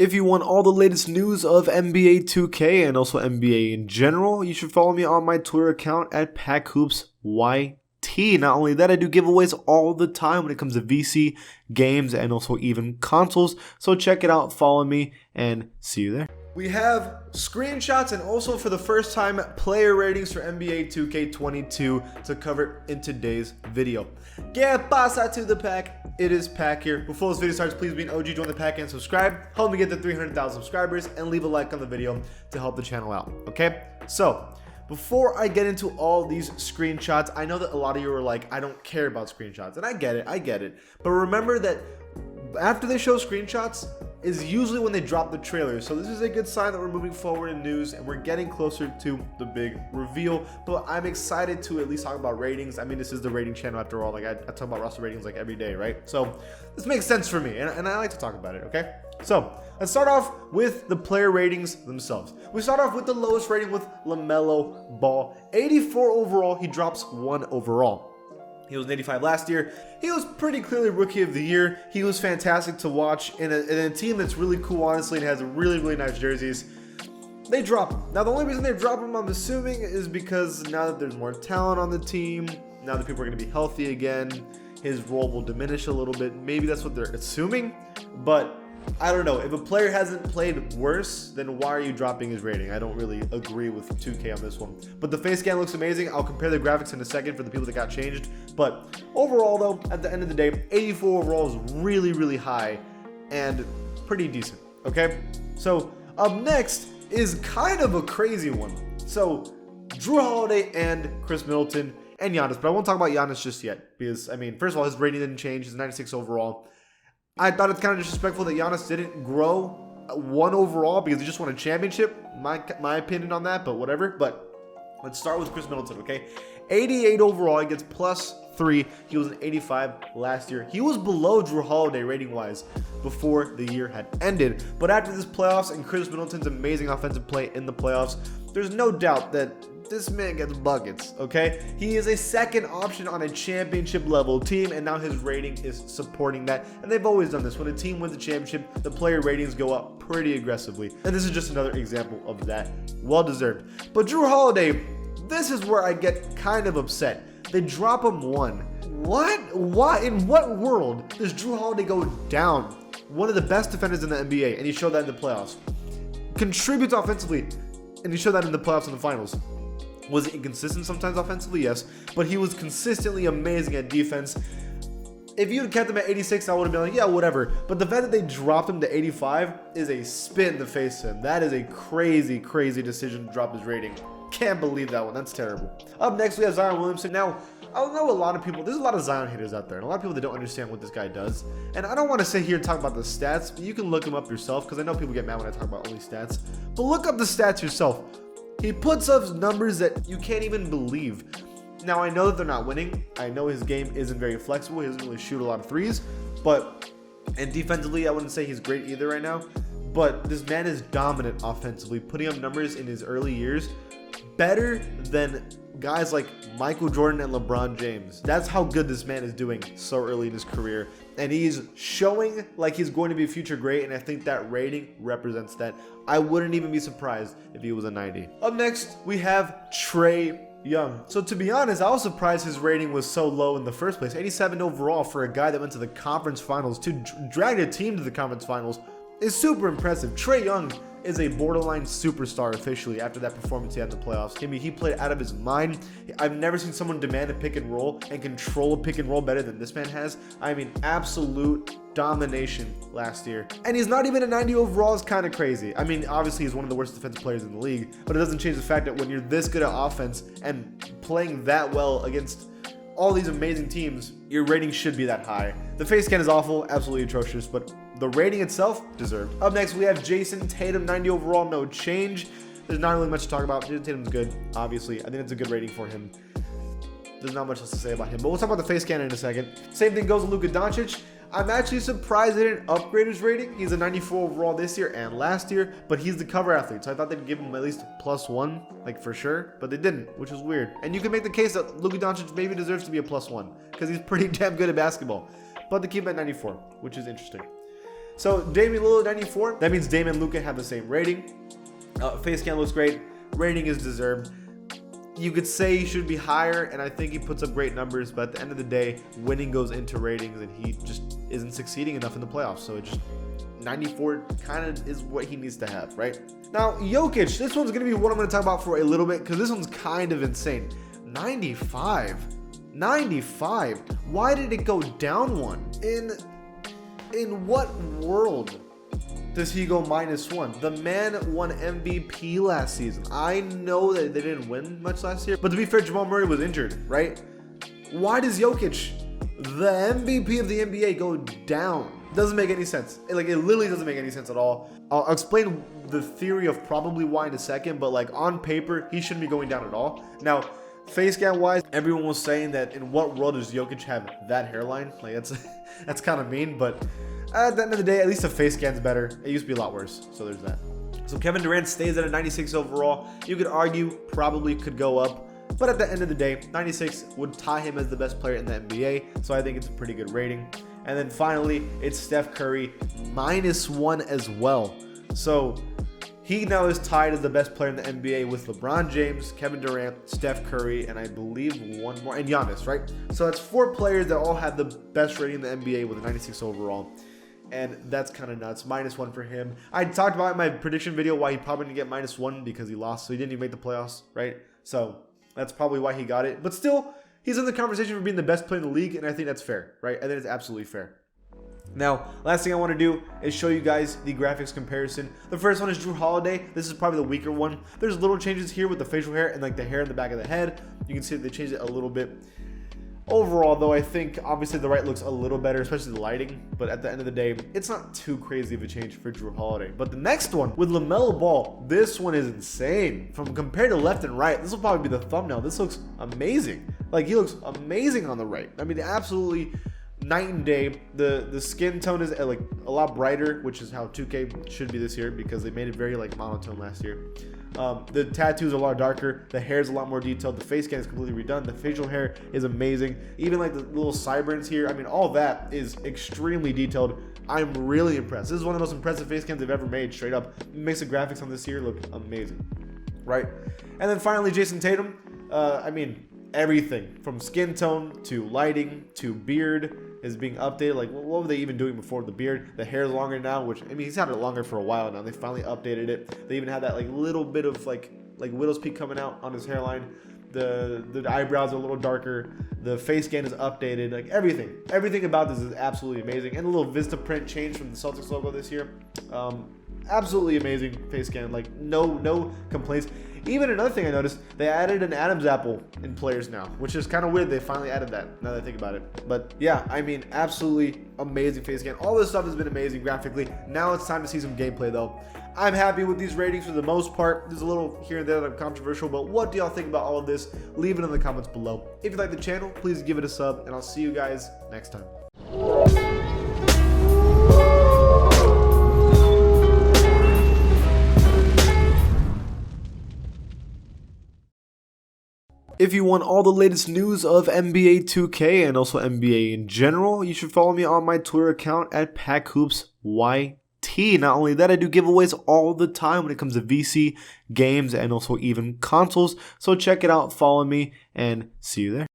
If you want all the latest news of NBA 2K and also NBA in general, you should follow me on my Twitter account at PackHoopsYT. Not only that, I do giveaways all the time when it comes to VC, games, and also even consoles. So check it out, follow me, and see you there. We have screenshots and also for the first time player ratings for NBA 2K22 to cover in today's video. ¿Qué pasa to the pack? It is Pack here. Before this video starts, please be an OG, join the pack, and subscribe. Help me get to 300,000 subscribers and leave a like on the video to help the channel out, okay? So, before I get into all these screenshots, I know that a lot of you are like, I don't care about screenshots, and I get it. But remember that after they show screenshots is usually when they drop the trailer. So this is a good sign that we're moving forward in news and we're getting closer to the big reveal. But I'm excited to at least talk about ratings. I mean, this is the rating channel after all. Like I talk about roster ratings like every day, right? So this makes sense for me and I like to talk about it, okay? So let's start off with the player ratings themselves. We start off with the lowest rating with LaMelo Ball. 84 overall, he drops 1 overall. He was an 85 last year. He was pretty clearly Rookie of the Year. He was fantastic to watch in a team that's really cool, honestly, and has really, really nice jerseys. They drop him. Now, the only reason they drop him, I'm assuming, is because now that there's more talent on the team, now that people are going to be healthy again, his role will diminish a little bit. Maybe that's what they're assuming, but I don't know. If a player hasn't played worse, then why are you dropping his rating? I don't really agree with 2K on this one. But the face scan looks amazing. I'll compare the graphics in a second for the people that got changed. But overall, though, at the end of the day, 84 overall is really, really high and pretty decent, okay? So up next is kind of a crazy one. So Jrue Holiday and Chris Middleton and Giannis. But I won't talk about Giannis just yet because, I mean, first of all, his rating didn't change. He's 96 overall. I thought it's kind of disrespectful that Giannis didn't grow 1 overall because he just won a championship. My opinion on that, but whatever. But let's start with Chris Middleton, okay? 88 overall, he gets +3. He was an 85 last year. He was below Jrue Holiday rating-wise before the year had ended. But after this playoffs and Chris Middleton's amazing offensive play in the playoffs, there's no doubt that this man gets buckets, okay? He is a second option on a championship level team, and now his rating is supporting that. And they've always done this. When a team wins a championship, the player ratings go up pretty aggressively. And this is just another example of that. Well deserved. But Jrue Holiday, this is where I get kind of upset. They drop him 1. What? Why? In what world does Jrue Holiday go down? One of the best defenders in the NBA, and he showed that in the playoffs. Contributes offensively, and he showed that in the playoffs and the finals. Was he inconsistent sometimes offensively? Yes. But he was consistently amazing at defense. If you had kept him at 86, I would have been like, yeah, whatever. But the fact that they dropped him to 85 is a spit in the face to him. That is a crazy, crazy decision to drop his rating. Can't believe that one. That's terrible. Up next, we have Zion Williamson. Now, I know a lot of people, there's a lot of Zion haters out there, and a lot of people that don't understand what this guy does. And I don't want to sit here and talk about the stats, but you can look him up yourself, because I know people get mad when I talk about only stats. But look up the stats yourself. He puts up numbers that you can't even believe. Now, I know that they're not winning. I know his game isn't very flexible. He doesn't really shoot a lot of threes. And defensively, I wouldn't say he's great either right now. But this man is dominant offensively, putting up numbers in his early years better than guys like Michael Jordan and LeBron James. That's how good this man is doing so early in his career. And he's showing like he's going to be future great, and I think that rating represents that. I wouldn't even be surprised if he was a 90. Up next, we have Trae Young. So to be honest, I was surprised his rating was so low in the first place. 87 overall for a guy that went to the conference finals. To drag a team to the conference finals is super impressive. Trae Young is a borderline superstar officially after that performance he had in the playoffs. I mean, he played out of his mind. I've never seen someone demand a pick and roll and control a pick and roll better than this man has. I mean, absolute domination last year. And he's not even a 90 overall is kind of crazy. I mean, obviously he's one of the worst defensive players in the league, but it doesn't change the fact that when you're this good at offense and playing that well against all these amazing teams, your rating should be that high. The face scan is awful, absolutely atrocious, but the rating itself deserved. Up next, we have Jason Tatum, 90 overall, no change. There's not really much to talk about. Jason Tatum's good, obviously. I think it's a good rating for him. There's not much else to say about him, but we'll talk about the face scan in a second. Same thing goes with Luka Doncic. I'm actually surprised they didn't upgrade his rating. He's a 94 overall this year and last year, but he's the cover athlete, so I thought they'd give him at least +1, like for sure, but they didn't, which is weird. And you can make the case that Luka Doncic maybe deserves to be a +1 because he's pretty damn good at basketball, but they keep him at 94, which is interesting. So Damian Lillard 94, that means Damian and Luka have the same rating. Face scan looks great. Rating is deserved. You could say he should be higher, and I think he puts up great numbers, but at the end of the day, winning goes into ratings, and he just isn't succeeding enough in the playoffs. So it just 94 kind of is what he needs to have, right? Now, Jokic, this one's going to be what I'm going to talk about for a little bit, because this one's kind of insane. 95. Why did it go down one? In what world does he go -1? The man won MVP last season. I know that they didn't win much last year, but to be fair, Jamal Murray was injured, right? Why does Jokic, the MVP of the NBA, go down? Doesn't make any sense. It literally doesn't make any sense at all. I'll explain the theory of probably why in a second, but like on paper, he shouldn't be going down at all. Now, face scan wise, everyone was saying that in what world does Jokic have that hairline? Like that's kind of mean, but at the end of the day, at least the face scan's better. It used to be a lot worse, so there's that. So Kevin Durant stays at a 96 overall. You could argue probably could go up, but at the end of the day, 96 would tie him as the best player in the NBA, so I think it's a pretty good rating. And then finally, it's Steph Curry, -1 as well. So he now is tied as the best player in the NBA with LeBron James, Kevin Durant, Steph Curry, and I believe one more, and Giannis, right? So that's 4 players that all have the best rating in the NBA with a 96 overall. And that's kind of nuts. -1 for him. I talked about in my prediction video why he probably didn't get -1 because he lost, so he didn't even make the playoffs, right? So that's probably why he got it. But still, he's in the conversation for being the best player in the league, and I think that's fair, right? I think it's absolutely fair. Now, last thing I want to do is show you guys the graphics comparison. The first one is Jrue Holiday. This is probably the weaker one. There's little changes here with the facial hair and like the hair in the back of the head. You can see that they changed it a little bit. Overall, though, I think obviously the right looks a little better, especially the lighting. But at the end of the day, it's not too crazy of a change for Jrue Holiday. But the next one with LaMelo Ball, this one is insane. From compared to left and right, this will probably be the thumbnail. This looks amazing. Like he looks amazing on the right. I mean, absolutely night and day. The skin tone is like a lot brighter, which is how 2K should be this year because they made it very like monotone last year. The tattoos are a lot darker. The hair is a lot more detailed. The face scan is completely redone. The facial hair is amazing. Even like the little sideburns here. I mean, all that is extremely detailed. I'm really impressed. This is one of the most impressive face scans they've ever made, straight up. It makes the graphics on this here look amazing, right? And then finally, Jason Tatum. I mean, everything from skin tone to lighting to beard is being updated. Like, what were they even doing before the beard? The hair is longer now, which, I mean, he's had it longer for a while now. They finally updated it. They even had that, like, little bit of, like widow's peak coming out on his hairline. The eyebrows are a little darker. The face scan is updated. Like, everything about this is absolutely amazing. And a little Vista print change from the Celtics logo this year. Absolutely amazing face scan. Like, no complaints. Even another thing I noticed, they added an Adam's apple in players now, which is kind of weird. They finally added that, now that I think about it. But yeah, I mean, absolutely amazing face scan. All this stuff has been amazing graphically. Now it's time to see some gameplay, though. I'm happy with these ratings for the most part. There's a little here and there that are controversial, but what do y'all think about all of this? Leave it in the comments below. If you like the channel, please give it a sub, and I'll see you guys next time. If you want all the latest news of NBA 2K and also NBA in general, you should follow me on my Twitter account at PackHoopsYT. Not only that, I do giveaways all the time when it comes to VC, games, and also even consoles. So check it out, follow me, and see you there.